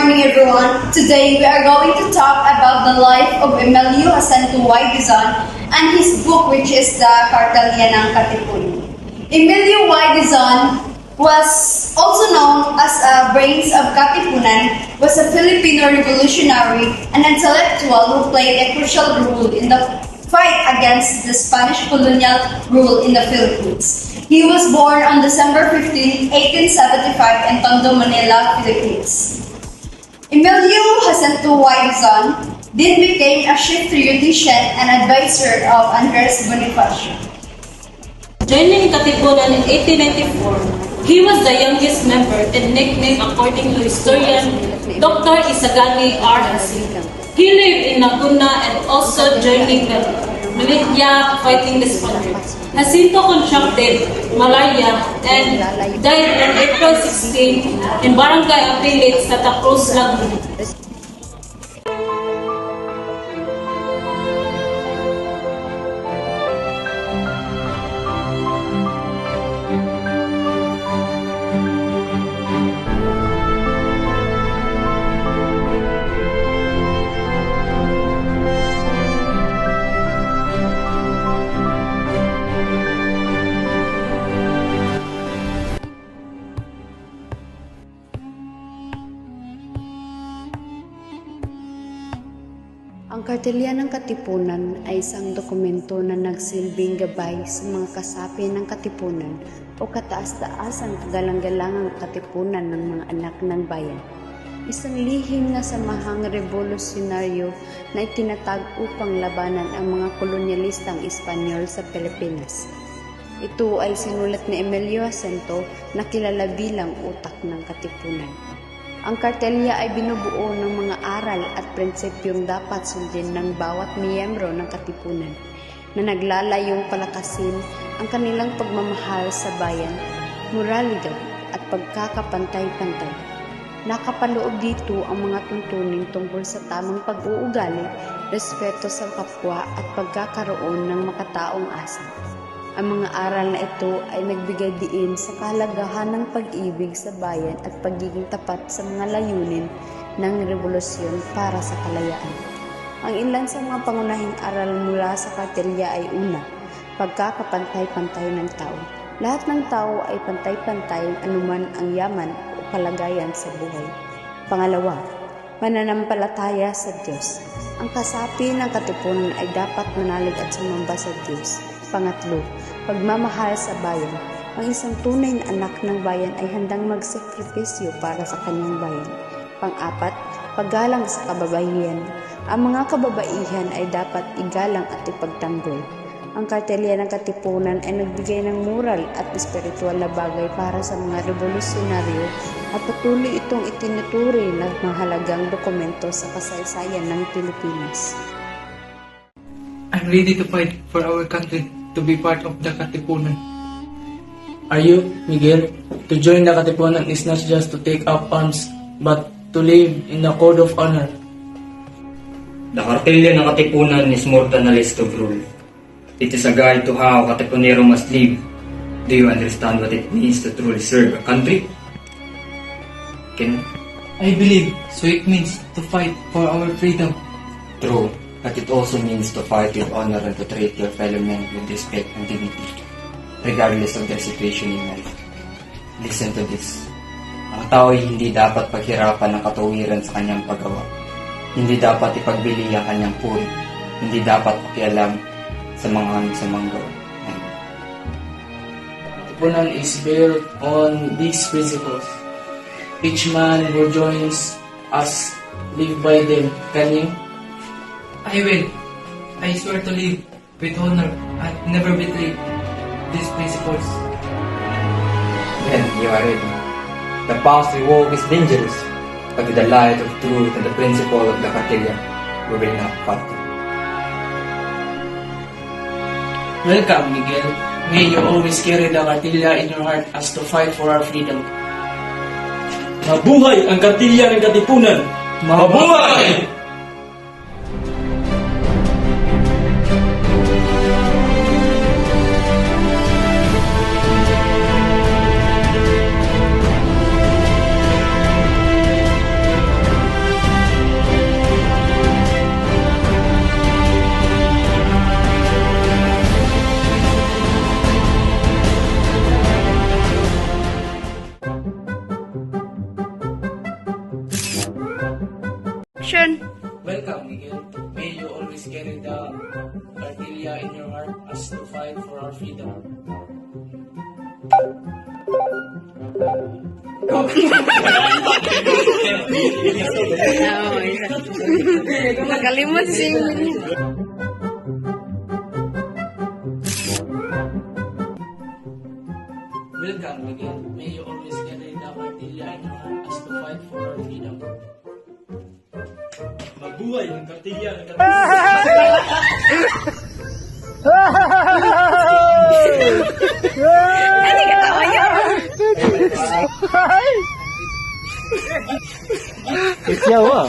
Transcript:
morning, everyone. Today we are going to talk about the life of Emilio Jacinto Y. Dizon and his book, which is The Cartelia ng Katipunan. Emilio Y. Dizon was also known as a brains of Katipunan, was a Filipino revolutionary and intellectual who played a crucial role in the fight against the Spanish colonial rule in the Philippines. He was born on December 15, 1875 in Tondo, Manila, Philippines. Emilio Jacinto Y. Dizon then became a chief theoretician and advisor of Andres Bonifacio. Joining Katipunan in 1894, he was the youngest member and nicknamed according to historian Dr. Isagani R. Jacinto. He lived in Laguna and also joining the militia fighting the Spaniards. Jacinto contracted malaria and died on April 16 in Barangay Apilit, Santa Cruz, Laguna. Ang Kartelya ng Katipunan ay isang dokumento na nagsilbing gabay sa mga kasapi ng Katipunan o kataas-taasang kagalang-galangang katipunan ng mga anak ng bayan. Isang lihim na samahang revolusyonaryo na itinatag upang labanan ang mga kolonyalistang Espanyol sa Pilipinas. Ito ay sinulat ni Emilio Jacinto na kilala bilang utak ng Katipunan. Ang kartelya ay binubuo ng mga aral at prinsipyong dapat sundin ng bawat miyembro ng Katipunan na naglalayong palakasin ang kanilang pagmamahal sa bayan, moralidad at pagkakapantay-pantay. Nakapaloob dito ang mga tuntunin tungkol sa tamang pag-uugali, respeto sa kapwa at pagkakaroon ng makataong asa. Ang mga aral na ito ay nagbigay diin sa kahalagahan ng pag-ibig sa bayan at pagiging tapat sa mga layunin ng revolusyon para sa kalayaan. Ang ilan sa mga pangunahing aral mula sa kartelya ay una, pagkakapantay-pantay ng tao. Lahat ng tao ay pantay-pantay anuman ang yaman o kalagayan sa buhay. Pangalawa, pananampalataya sa Diyos. Ang kasapi ng Katipunan ay dapat manalig at sumamba sa Diyos. Pangatlo, pagmamahal sa bayan. Ang isang tunay na anak ng bayan ay handang magsakripisyo para sa kanyang bayan. Pang-apat, paggalang sa kababaihan. Ang mga kababaihan ay dapat igalang at ipagtanggol. Ang kartelya ng Katipunan ay nagbigay ng moral at espiritual na bagay para sa mga revolusyonaryo at patuloy itong itinuturi na mahalagang dokumento sa kasaysayan ng Pilipinas. I'm ready to fight for our country, to be part of the Katipunan. Are you, Miguel? To join the Katipunan is not just to take up arms, but to live in a code of honor. The Kartelya ng Katipunan is more than a list of rules. It is a guide to how Katipunero must live. Do you understand what it means to truly serve a country? Ken? I believe, so it means to fight for our freedom. True, but it also means to fight with honor and to treat your fellow men with respect and dignity, regardless of their situation in life. Listen to this. Ang tao ay hindi dapat paghirapan ng katuwiran sa kanyang paggawa. Hindi dapat ipagbili ang kanyang puri. Hindi dapat pakialam sa mga masamang gawa. Katipunan is built on these principles. Each man who joins us live by them. Can you? I will. I swear to live with honor and never betray these principles. Then you are ready. The path we walk is dangerous, but with the light of truth and the principle of the Kartelya, we will not falter. Welcome, Miguel. May you always carry the Kartelya in your heart as to fight for our freedom. Mabuhay ang Kartelya ng Katipunan! Mabuhay! Welcome, Miguel. May you always carry the Cartilla in your heart as to fight for our freedom. Nakalimot si Welcome, Miguel. May you always carry the Cartilla in your heart as to fight for our freedom. Mabuhay ng Kartilya ng Kesiaw ah.